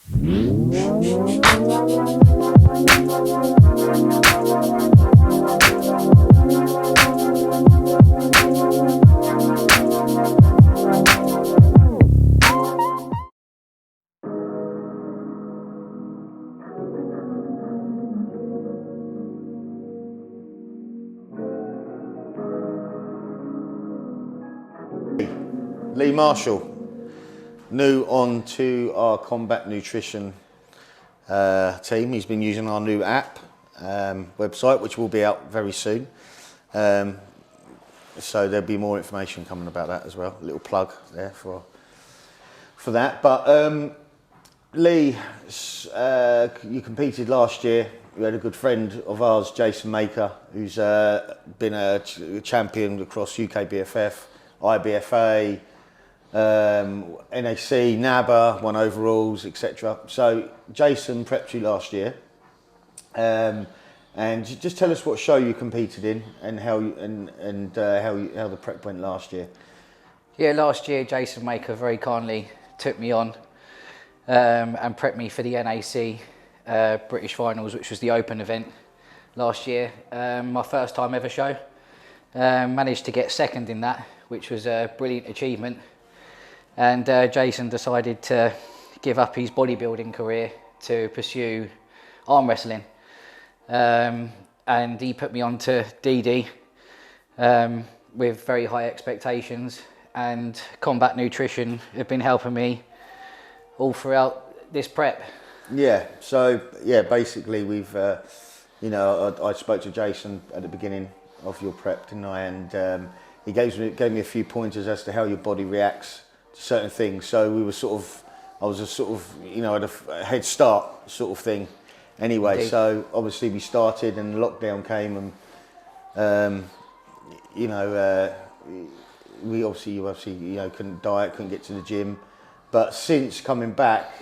Lee Marshall, new on to our combat nutrition team. He's been using our new app, website, which will be out very soon. So there'll be more information coming about that as well. A little plug there for that. But Lee, you competed last year. You had a good friend of ours, Jason Maker, who's been a champion across UK BFF, IBFA, NAC, NABA, won overalls, etc. So Jason prepped you last year, and just tell us what show you competed in and how the prep went last year. Yeah, last year Jason Maker very kindly took me on and prepped me for the NAC British Finals, which was the open event last year. My first time ever show. Managed to get second in that, which was a brilliant achievement. And Jason decided to give up his bodybuilding career to pursue arm wrestling. And he put me on to DD with very high expectations, and combat nutrition have been helping me all throughout this prep. Yeah, so yeah, basically we've, you know, I spoke to Jason at the beginning of your prep, didn't I? And he gave me a few pointers as to how your body reacts to certain things. So we were I was a sort of, you know, at a head start sort of thing. Anyway, indeed. So obviously we started and lockdown came, and you know, you obviously you know couldn't diet, couldn't get to the gym. But since coming back,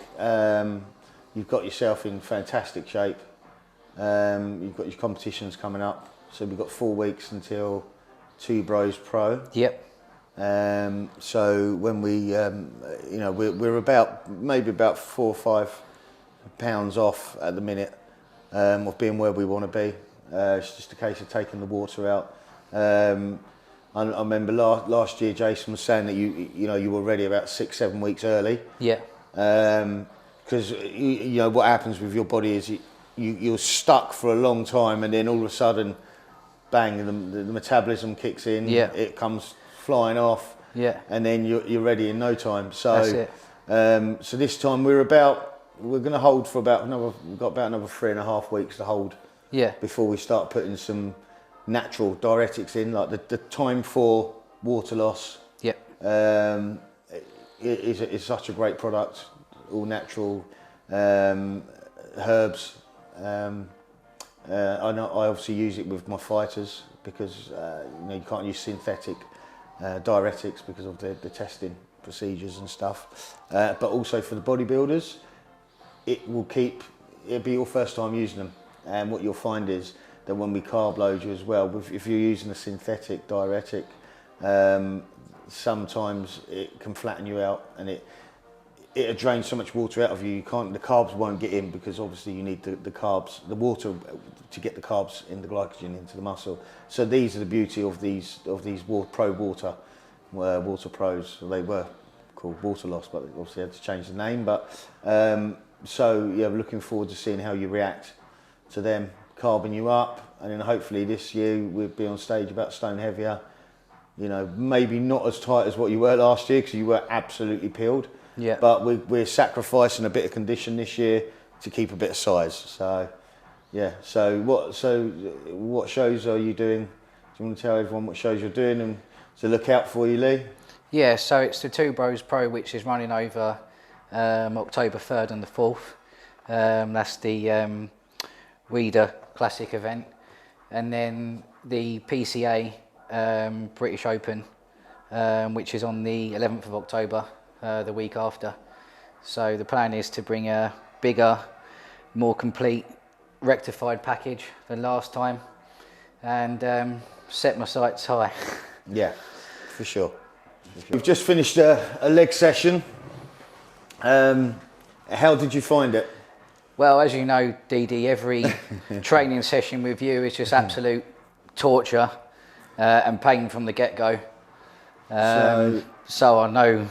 you've got yourself in fantastic shape. You've got your competitions coming up, so we've got 4 weeks until 2 Bros Pro. Yep. So when we, you know, we're maybe about 4 or 5 pounds off at the minute of being where we want to be. It's just a case of taking the water out. I remember last year Jason was saying that you know you were ready about 6-7 weeks early. Yeah. Because you know what happens with your body is you're stuck for a long time, and then all of a sudden, bang, the metabolism kicks in. Yeah. It comes flying off. Yeah. And then you're ready in no time. So that's it. So this time we're going to hold for we've got about another 3.5 weeks to hold. Yeah. Before we start putting some natural diuretics in, like the Time 4 water loss. Yep. Is such a great product, all natural, herbs. I obviously use it with my fighters because you know you can't use synthetic diuretics because of the testing procedures and stuff. But also for the bodybuilders, it'll be your first time using them, and what you'll find is that when we carb load you as well, if you're using a synthetic diuretic, sometimes it can flatten you out, and it drains so much water out of you. The carbs won't get in, because obviously you need the carbs, the water, to get the carbs in, the glycogen into the muscle. So these are the beauty of these Pro Water Pros. They were called Water Loss, but obviously had to change the name. But so yeah, we're looking forward to seeing how you react to them carbing you up, and then hopefully this year we'll be on stage about stone heavier. You know, maybe not as tight as what you were last year, because you were absolutely peeled. Yeah. But we're sacrificing a bit of condition this year to keep a bit of size. So yeah. So what shows are you doing? Do you want to tell everyone what shows you're doing and to look out for you, Lee? Yeah. So it's the 2 Bros Pro, which is running over October 3rd and the 4th. That's the Reader Classic event, and then the PCA British Open, which is on the 11th of October, the week after. So the plan is to bring a bigger, more complete, rectified package than last time, and set my sights high. Yeah, for sure. We've just finished a leg session, and How did you find it? Well, as you know, Dee, every training session with you is just absolute torture and pain from the get-go. So I know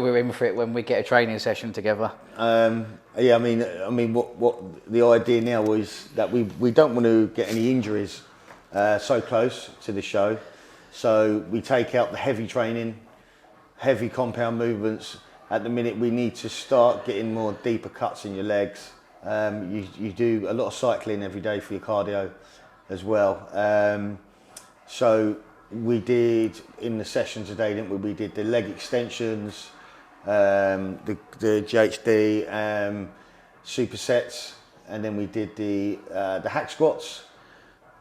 we're in for it when we get a training session together. Yeah, I mean, what the idea now is that we don't want to get any injuries so close to the show, so we take out the heavy training, heavy compound movements. At the minute, we need to start getting more deeper cuts in your legs. You do a lot of cycling every day for your cardio as well. So we did in the session today, didn't we? We did the leg extensions, the GHD supersets, and then we did the hack squats.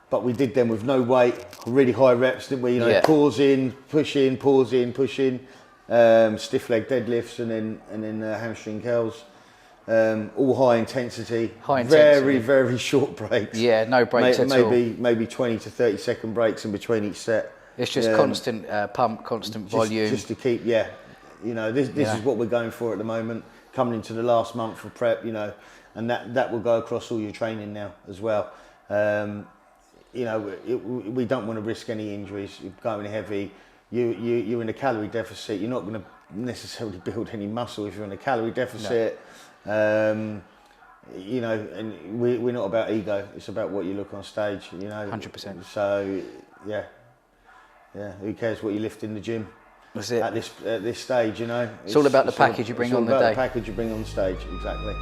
But we did them with no weight, really high reps, didn't we? You know, pause in, push in, pause in, push in, stiff leg deadlifts, and then hamstring curls. All high intensity. Very short breaks. Yeah, no breaks at all. Maybe 20 to 30 second breaks in between each set. It's just constant pump, constant volume. Just to keep, you know, this is what we're going for at the moment, coming into the last month of prep, you know, and that will go across all your training now as well. You know, we don't want to risk any injuries. You're going heavy, you're in a calorie deficit. You're not going to necessarily build any muscle if you're in a calorie deficit. No. You know, and we're not about ego. It's about what you look on stage. You know, 100%. So yeah. Who cares what you lift in the gym? That's it. At this stage, you know. It's all about the package you bring on the day. It's all about the package you bring on stage, exactly.